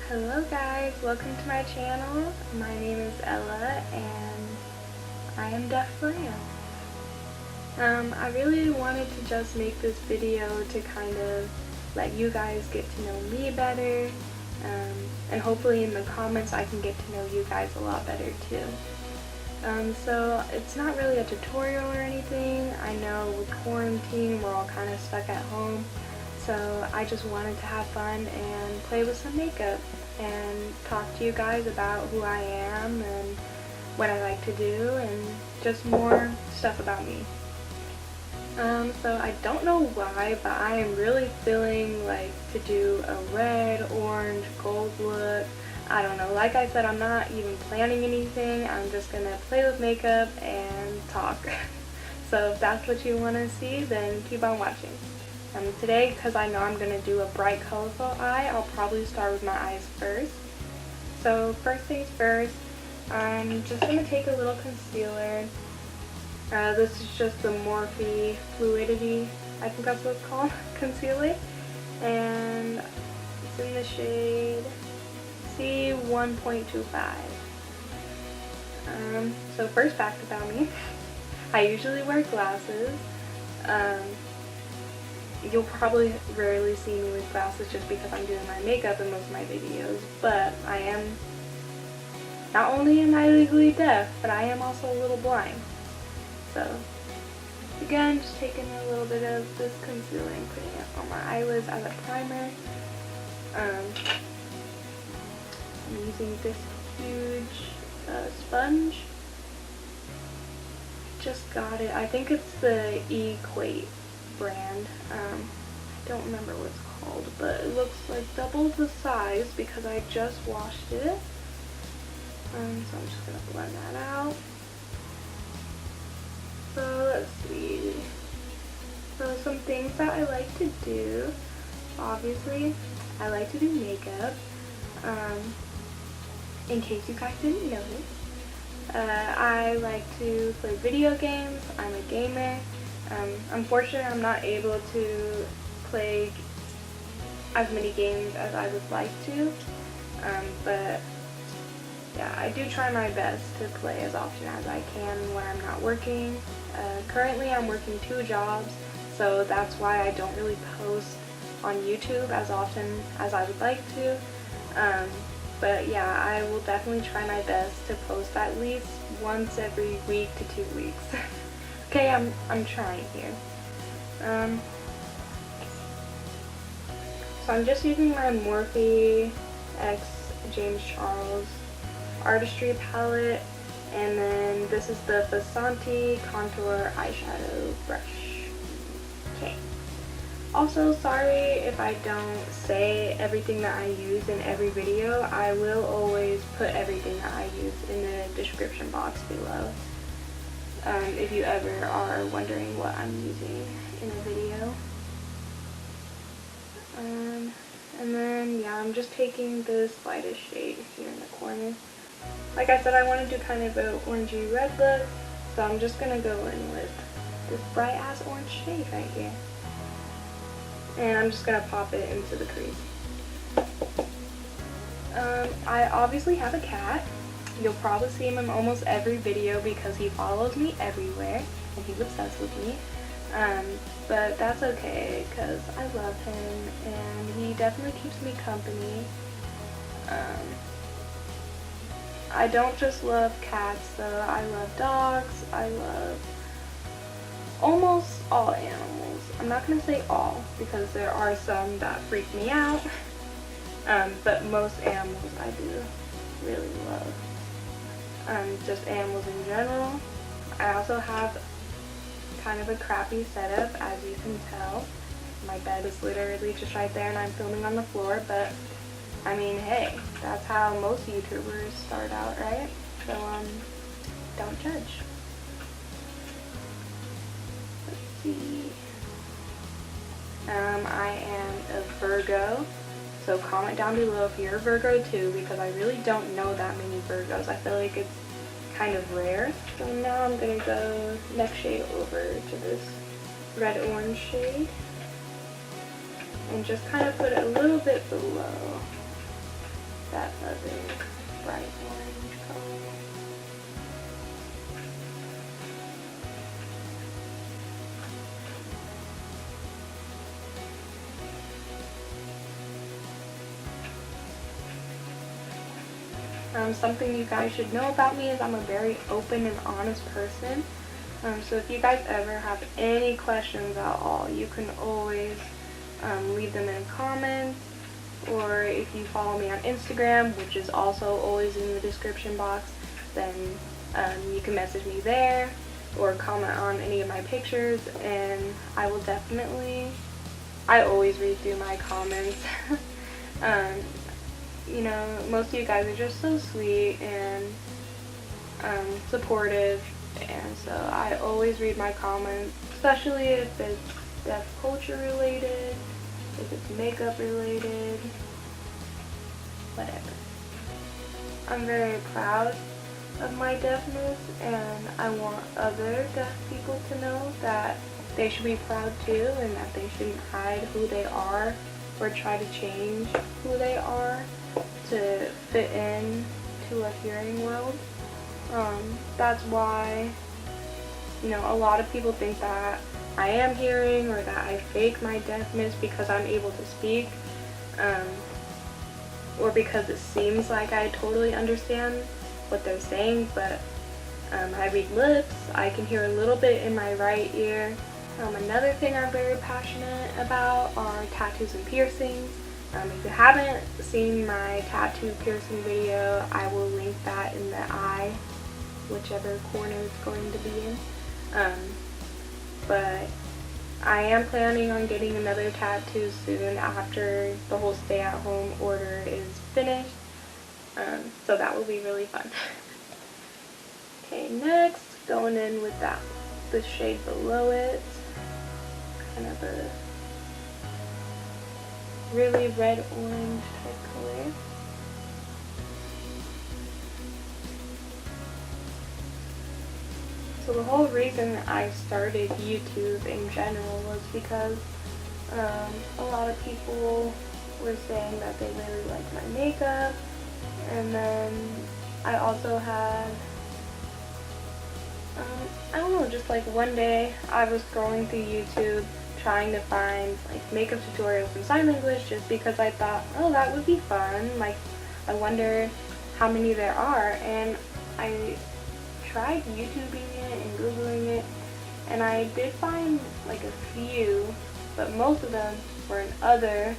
Hello guys, welcome to my channel. My name is Ella and I am deaf-blind. I really wanted to just make this video to kind of let you guys get to know me better, and hopefully in the comments I can get to know you guys a lot better too. So it's not really a tutorial or anything. I know with quarantine we're all kind of stuck at home. So I just wanted to have fun and play with some makeup and talk to you guys about who I am and what I like to do and just more stuff about me. So I don't know why, but I am really feeling like to do a red, orange, gold look. I don't know, like I said, I'm not even planning anything. I'm just gonna play with makeup and talk. So if that's what you want to see, then keep on watching. Today, because I know I'm going to do a bright colorful eye, I'll probably start with my eyes first. So first things first, I'm just going to take a little concealer. This is just the Morphe Fluidity, I think that's what it's called, concealer. And it's in the shade C1.25. So first fact about me, I usually wear glasses. You'll probably rarely see me with glasses just because I'm doing my makeup in most of my videos, but I am, not only am I legally deaf, but I am also a little blind. So, again, just taking a little bit of this concealer and putting it on my eyelids as a primer. I'm using this huge sponge. Just got it. I think it's the Equate brand. I don't remember what it's called, but it looks like double the size because I just washed it. So I'm just gonna blend that out. So let's see. So some things that I like to do, obviously, I like to do makeup. In case you guys didn't notice, I like to play video games. I'm a gamer. Unfortunately, I'm not able to play as many games as I would like to, but yeah, I do try my best to play as often as I can when I'm not working. Currently, I'm working 2 jobs, so that's why I don't really post on YouTube as often as I would like to. But yeah, I will definitely try my best to post at least once every week to 2 weeks. Okay, I'm trying here. So I'm just using my Morphe X James Charles Artistry palette, and then this is the Basanti Contour Eyeshadow brush. Okay. Also, sorry if I don't say everything that I use in every video. I will always put everything that I use in the description box below. If you ever are wondering what I'm using in a video. And then, yeah, I'm just taking this lightest shade here in the corner. Like I said, I want to do kind of an orangey red look, so I'm just going to go in with this bright ass orange shade right here. And I'm just going to pop it into the crease. I obviously have a cat. You'll probably see him in almost every video because he follows me everywhere and he's obsessed with me. But that's okay because I love him and he definitely keeps me company. I don't just love cats though, I love dogs, I love almost all animals. I'm not going to say all because there are some that freak me out, but most animals I do really love. Just animals in general. I also have kind of a crappy setup, as you can tell. My bed is literally just right there and I'm filming on the floor, but I mean, hey, that's how most YouTubers start out, right? So, don't judge. Let's see. I am a Virgo, so comment down below if you're a Virgo too, because I really don't know that many Virgos. I feel like it's kind of rare. So now I'm going to go next shade over to this red orange shade and just kind of put it a little bit below. that other bright orange color. Something you guys should know about me is I'm a very open and honest person. So if you guys ever have any questions at all, you can always leave them in comments, or if you follow me on Instagram, which is also always in the description box, then you can message me there or comment on any of my pictures, and I will definitely, I always read through my comments. You know, most of you guys are just so sweet and supportive, and so I always read my comments, especially if it's deaf culture related, if it's makeup related, whatever. I'm very proud of my deafness, and I want other deaf people to know that they should be proud too, and that they shouldn't hide who they are or try to change who they are to fit in to a hearing world. That's why, you know, a lot of people think that I am hearing or that I fake my deafness because I'm able to speak, or because it seems like I totally understand what they're saying, but I read lips, I can hear a little bit in my right ear. Another thing I'm very passionate about are tattoos and piercings. If you haven't seen my tattoo piercing video, I will link that in the eye, whichever corner it's going to be in. But I am planning on getting another tattoo soon after the whole stay-at-home order is finished. So that will be really fun. Okay, next, going in with the shade below it. Kind of a really red-orange type color. So the whole reason I started YouTube in general was because a lot of people were saying that they really liked my makeup, and then I also had, I don't know, just like one day I was scrolling through YouTube trying to find like makeup tutorials in sign language just because I thought, oh, that would be fun, like I wonder how many there are, and I tried YouTubing it and Googling it, and I did find like a few, but most of them were in other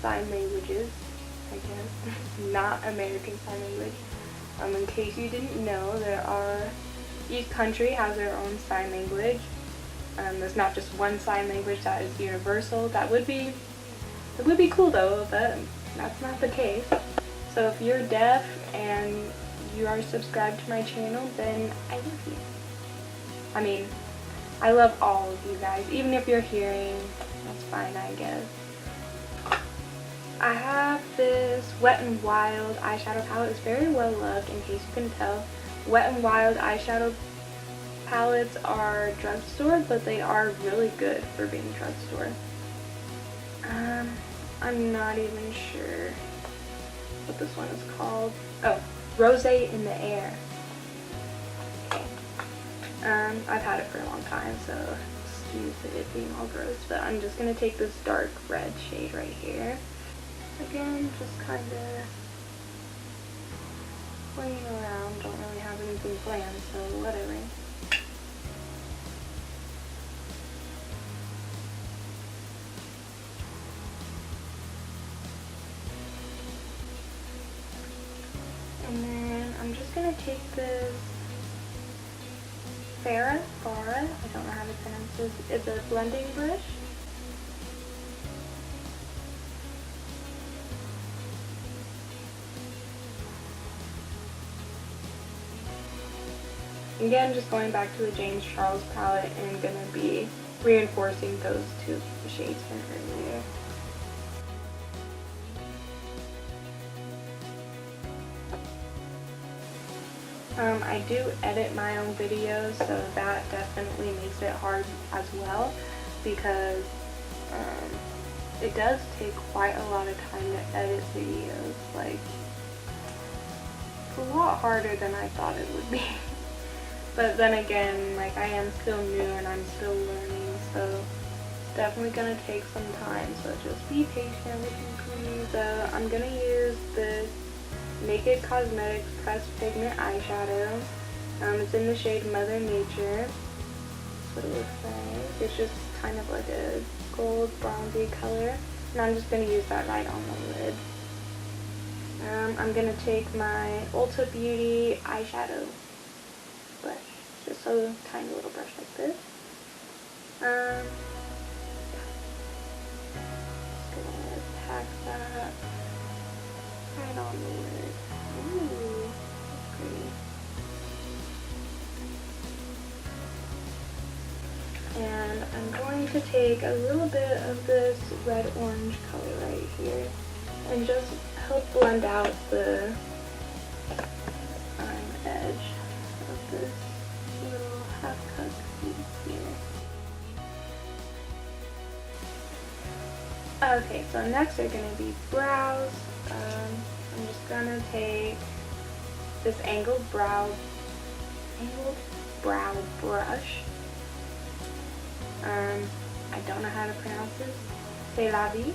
sign languages, I guess, not American Sign Language. In case you didn't know, each country has their own sign language. There's not just one sign language that is universal. It would be cool though, but that's not the case. So if you're deaf and you are subscribed to my channel, then I love you. I mean, I love all of you guys. Even if you're hearing, that's fine, I guess. I have this Wet n Wild eyeshadow palette. It's very well loved, in case you can tell. Wet n Wild eyeshadow palettes are drugstore, but they are really good for being drugstore. I'm not even sure what this one is called. Oh, Rose in the Air. Okay. I've had it for a long time, so excuse it being all gross, but I'm just going to take this dark red shade right here. Again, just kind of playing around. Don't really have anything planned, so whatever. And then I'm just going to take this Farah, I don't know how to pronounce this, it's a blending brush. Again, just going back to the James Charles palette and going to be reinforcing those two shades from earlier. I do edit my own videos, so that definitely makes it hard as well, because it does take quite a lot of time to edit videos. Like, it's a lot harder than I thought it would be. But then again, like, I am still new and I'm still learning, so it's definitely gonna take some time, so just be patient with me, please. I'm gonna use this Naked Cosmetics Pressed Pigment Eyeshadow. It's in the shade Mother Nature. That's what it looks like. It's just kind of like a gold bronzy color, and I'm just going to use that right on the lid. I'm going to take my Ulta Beauty eyeshadow brush, just a tiny little brush like this. Yeah. Just going to pack that right on the lid. Ooh, that's pretty. And I'm going to take a little bit of this red-orange color right here and just help blend out the edge of this little half-cut piece here. Okay, so next are going to be brows. I'm just going to take this angled brow brush. I don't know how to pronounce this. C'est la vie?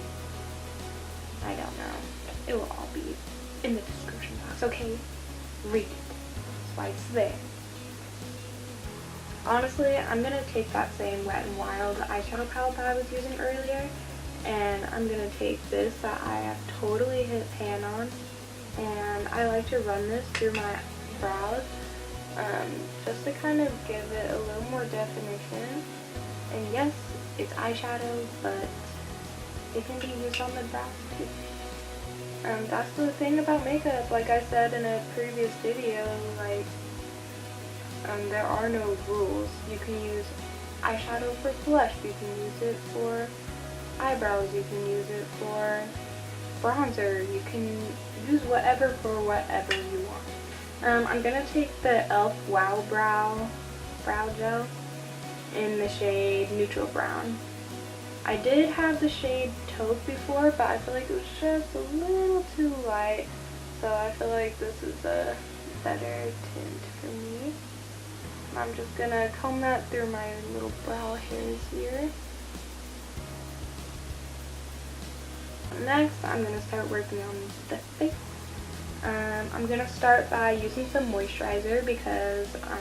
I don't know. It will all be in the description box, okay? Read it. That's why it's there. Honestly, I'm going to take that same Wet n Wild eyeshadow palette that I was using earlier, and I'm going to take this that I have totally hit pan on, and I like to run this through my brows, just to kind of give it a little more definition. And yes, it's eyeshadow, but it can be used on the brows too. That's the thing about makeup. Like I said in a previous video, like, there are no rules. You can use eyeshadow for blush, you can use it for eyebrows, you can use it for bronzer, you can use whatever for whatever you want. I'm going to take the e.l.f. Wow Brow Gel in the shade Neutral Brown. I did have the shade Taupe before, but I feel like it was just a little too light, so I feel like this is a better tint for me. I'm just gonna comb that through my little brow hairs here. Next, I'm gonna start working on the face. I'm gonna start by using some moisturizer because I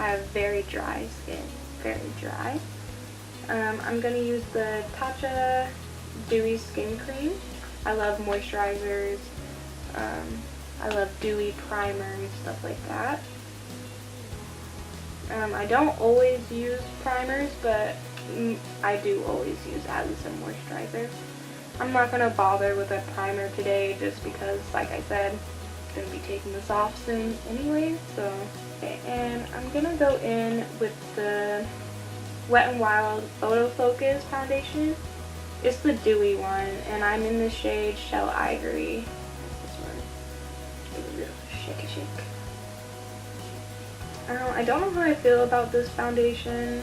have very dry skin. Very dry. I'm going to use the Tatcha Dewy Skin Cream. I love moisturizers. I love dewy primers, stuff like that. I don't always use primers, but I do always use at least a moisturizer. I'm not going to bother with a primer today just because, like I said, I'm going to be taking this off soon anyway, so. Okay, and I'm going to go in with the Wet n Wild Photo Focus foundation. It's the dewy one, and I'm in the shade Shell Ivory. This one. Shake. I don't know how I feel about this foundation.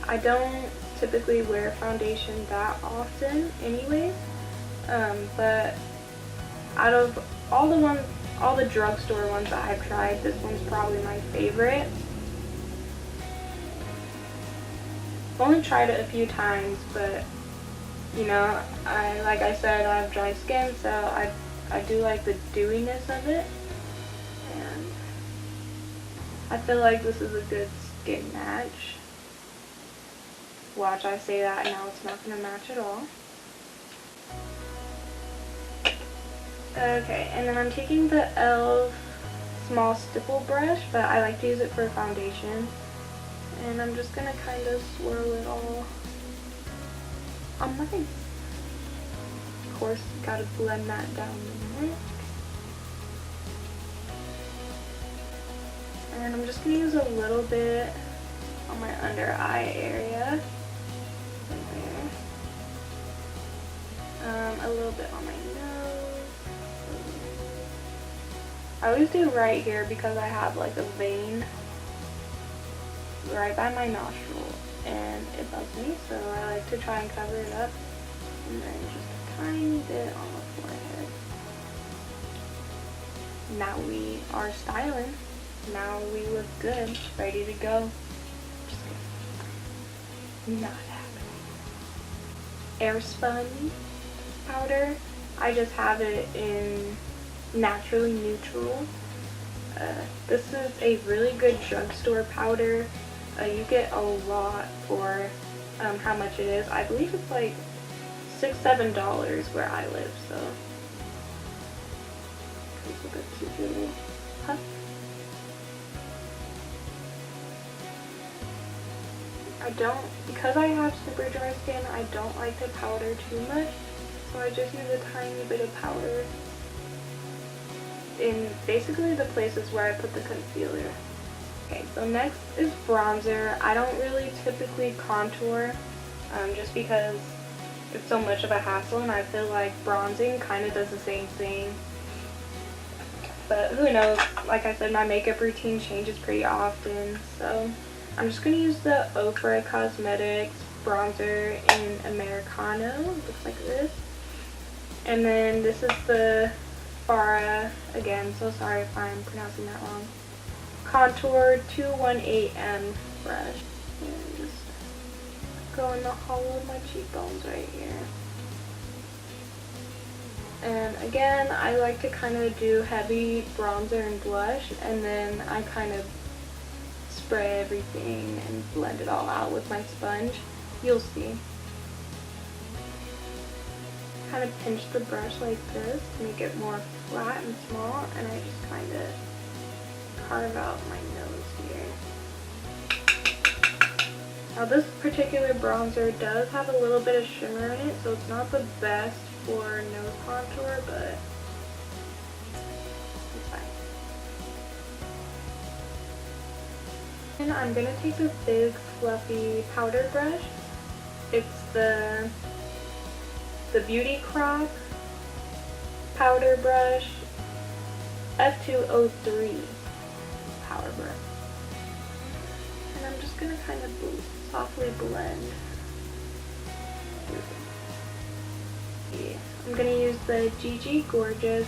I don't typically wear foundation that often anyways, but out of all the drugstore ones that I've tried, this one's probably my favorite. I've only tried it a few times, but you know, like I said, I have dry skin, so I do like the dewiness of it, and I feel like this is a good skin match. Watch, I say that and now it's not going to match at all. Okay, and then I'm taking the e.l.f. small stipple brush, but I like to use it for foundation. And I'm just going to kind of swirl it all on my face. Of course, gotta blend that down the neck. And I'm just going to use a little bit on my under eye area. A little bit on my nose. I always do right here because I have like a vein right by my nostril and it bugs me, so I like to try and cover it up and then just a tiny bit on the forehead. Now we are styling. Now we look good, ready to go. Just kidding. Not happening. Airspun powder. I just have it in Naturally Neutral. This is a really good drugstore powder. You get a lot for how much it is. I believe it's like $6–7 where I live, so. Look at cute little puff. Because I have super dry skin, I don't like to powder too much, so I just use a tiny bit of powder in basically the places where I put the concealer. Okay, so next is bronzer. I don't really typically contour, just because it's so much of a hassle, and I feel like bronzing kind of does the same thing. But who knows, like I said, my makeup routine changes pretty often, so I'm just going to use the Ofra Cosmetics bronzer in Americano. It looks like this. And then this is the Ofra, again, so sorry if I'm pronouncing that wrong, Contour 218M brush. And just go in the hollow of my cheekbones right here. And again, I like to kind of do heavy bronzer and blush, and then I kind of spray everything and blend it all out with my sponge. You'll see. Kind of pinch the brush like this to make it more flat and small, and I just kind of carve out my nose here. Now this particular bronzer does have a little bit of shimmer in it, so it's not the best for nose contour, but it's fine. And I'm going to take this big fluffy powder brush. It's the Beauty Crop powder brush F203 powder brush. And I'm just going to kind of softly blend. Yeah. I'm going to use the Gigi Gorgeous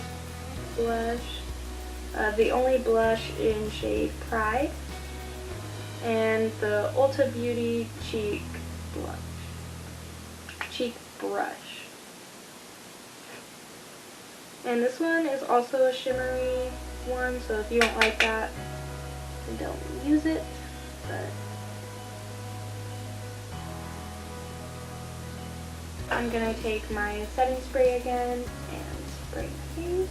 blush, the only blush in shade Pride, and the Ulta Beauty Cheek Brush. And this one is also a shimmery one, so if you don't like that, then don't use it. But I'm going to take my setting spray again and spray my face.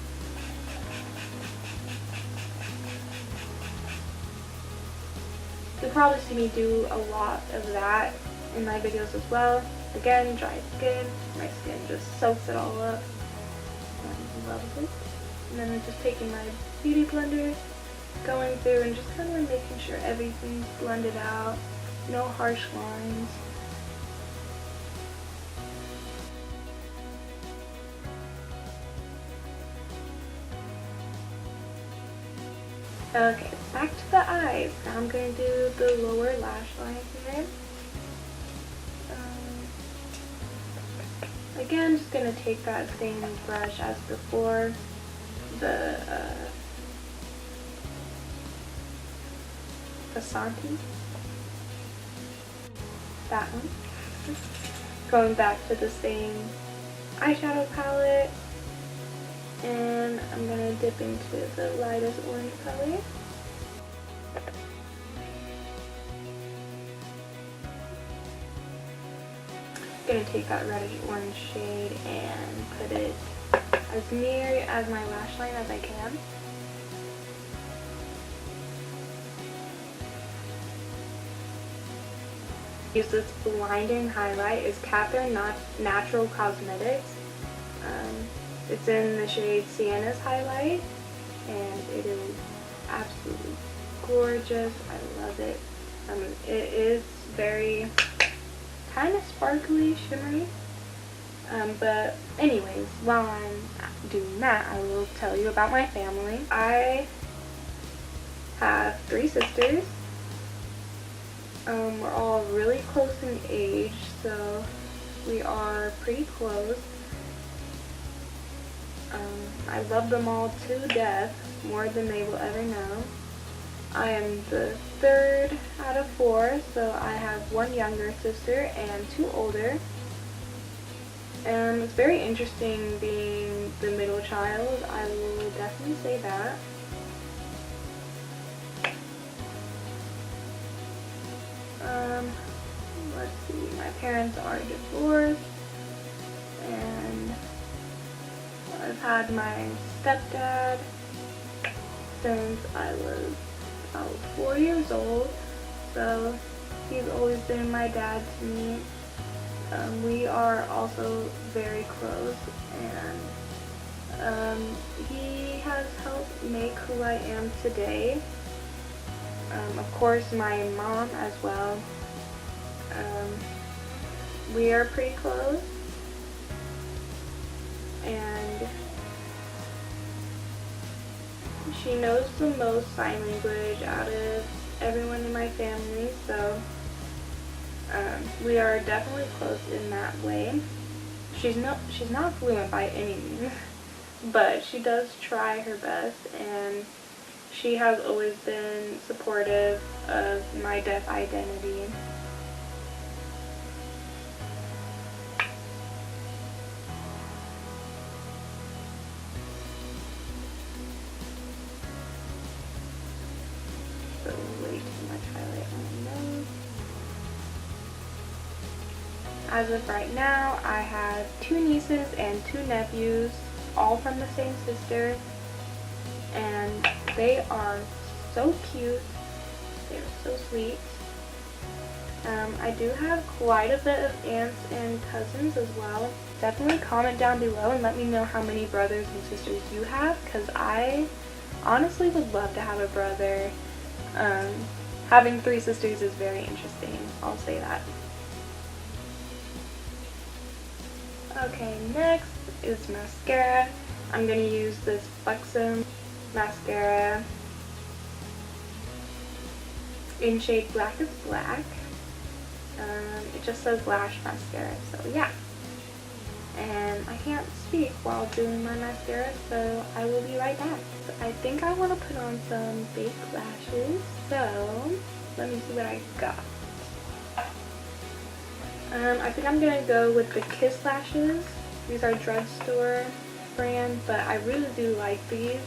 You'll probably see me do a lot of that in my videos as well. Again, dry skin. My skin just soaks it all up and loves it. And then I'm just taking my beauty blender, going through and just kind of making sure everything's blended out. No harsh lines. Okay, back to the eyes. Now I'm going to do the lower lash line here. Again, just going to take that same brush as before, the Asante, that one. Going back to the same eyeshadow palette, and I'm going to dip into the lightest orange color. I'm going to take that reddish orange shade and put it as near as my lash line as I can. Use this blinding highlight. Is Katherine Natural Cosmetics. It's in the shade Siena's highlight, and it is absolutely gorgeous. I love it. It is very kind of sparkly, shimmery. But anyways, while I'm doing that, I will tell you about my family. I have 3 sisters. We're all really close in age, so We are pretty close. I love them all to death, more than they will ever know. I am the third out of 4, so I have one younger sister and 2 older. It's very interesting being the middle child, I will definitely say that. Let's see, my parents are divorced, and I've had my stepdad since I was about 4 years old, so he's always been my dad to me. We are also very close, and he has helped make who I am today. Of course, my mom as well. We are pretty close, and she knows the most sign language out of everyone in my family, so we are definitely close in that way. She's not fluent by any means, but she does try her best, and she has always been supportive of my deaf identity. So way too much highlight on my nose. As of right now, I have 2 nieces and 2 nephews, all from the same sister, and they are so cute. They're so sweet. I do have quite a bit of aunts and cousins as well. Definitely comment down below and let me know how many brothers and sisters you have, because I honestly would love to have a brother. Having 3 sisters is very interesting, I'll say that. Okay, next is mascara. I'm going to use this Buxom mascara in shade Black is Black. It just says Lash mascara, so yeah. And I can't speak while doing my mascara, so I will be right back. So I think I want to put on some fake lashes, so let me see what I got. I think I'm going to go with the Kiss lashes. These are drugstore brand, but I really do like these.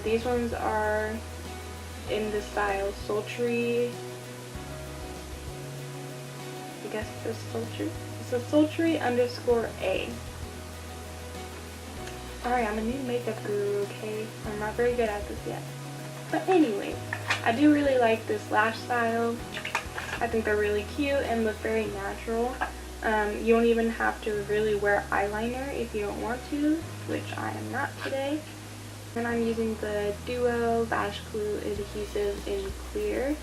These ones are in the style Sultry. I guess it's Sultry. It's a Sultry _A. Sorry, I'm a new makeup guru, okay? I'm not very good at this yet. But anyway, I do really like this lash style. I think they're really cute and look very natural. You don't even have to really wear eyeliner if you don't want to, which I am not today. And I'm using the Duo Lash Glue Adhesive in clear.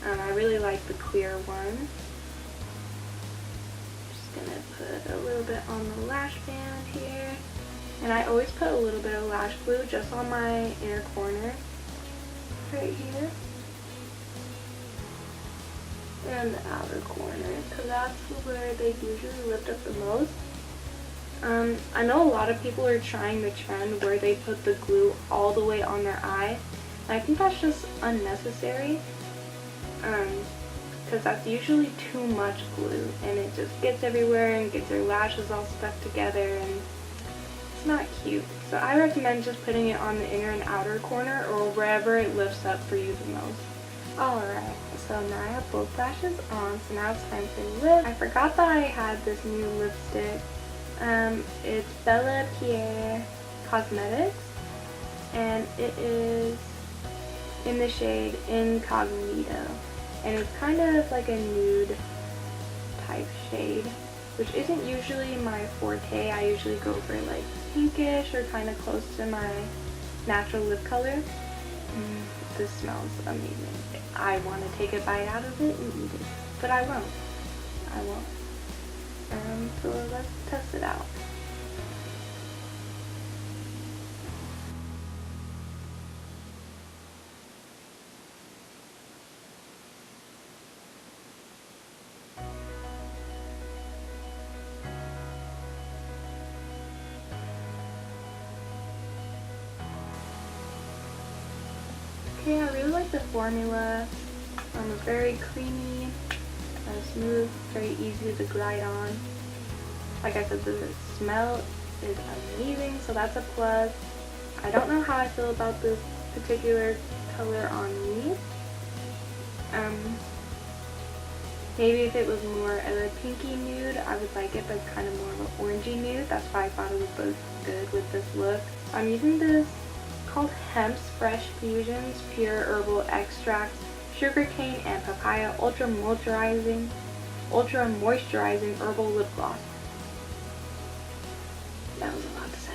I really like the clear one. Just gonna put a little bit on the lash band here. And I always put a little bit of lash glue just on my inner corner, right here. And the outer corner, because that's where they usually lift up the most. I know a lot of people are trying the trend where they put the glue all the way on their eye. And I think that's just unnecessary, because that's usually too much glue and it just gets everywhere and gets your lashes all stuck together, and it's not cute. So I recommend just putting it on the inner and outer corner, or wherever it lifts up for you the most. Alright, so now I have both lashes on, so now it's time for lip. I forgot that I had this new lipstick. It's Bellapierre Cosmetics, and it is in the shade Incognito, and it's kind of like a nude type shade, which isn't usually my forte. I usually go for like pinkish or kind of close to my natural lip color. This smells amazing. I want to take a bite out of it and eat it, but I won't. I won't. So let's test it out. okay. I really like the formula. It's very creamy, smooth, very easy to glide on. Like I said, the smell is amazing, so that's a plus. I don't know how I feel about this particular color on me. Maybe if it was more of a pinky nude, I would like it, but it's kind of more of an orangey nude. That's why I thought it was both good with this look. I'm using this called Hemp's Fresh Fusions Pure Herbal Extracts, Sugarcane and Papaya Ultra Moisturizing Herbal Lip Gloss. That was a lot to say.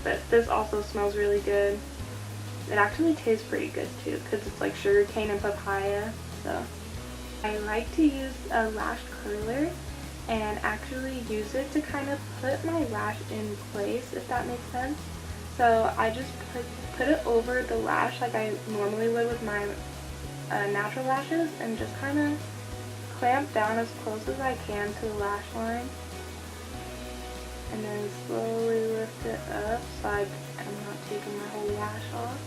But this also smells really good. It actually tastes pretty good too, because it's like sugarcane and papaya. So I like to use a lash curler and actually use it to kind of put my lash in place, if that makes sense. So I just put it over the lash like I normally would with my natural lashes, and just kind of clamp down as close as I can to the lash line, and then slowly lift it up so I'm not taking my whole lash off.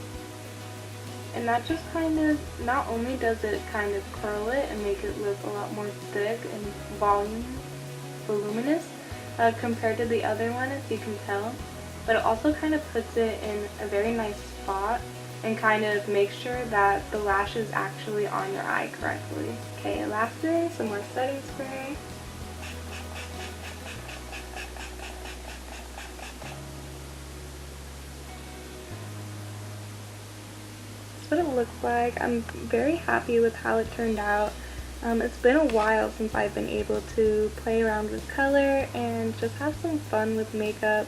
And that just kind of, not only does it kind of curl it and make it look a lot more thick and voluminous compared to the other one, if you can tell, but it also kind of puts it in a very nice spot and kind of makes sure that the lash is actually on your eye correctly. Okay, lastly, some more setting spray. What it looks like. I'm very happy with how it turned out. It's been a while since I've been able to play around with color and just have some fun with makeup,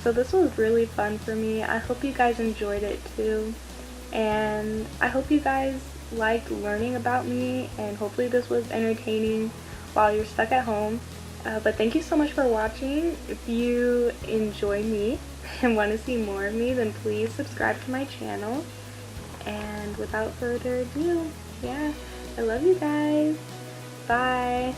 so this was really fun for me. I hope you guys enjoyed it too, and I hope you guys liked learning about me, and hopefully this was entertaining while you're stuck at home. But thank you so much for watching. If you enjoy me and want to see more of me, then please subscribe to my channel. And without further ado, yeah, I love you guys. Bye.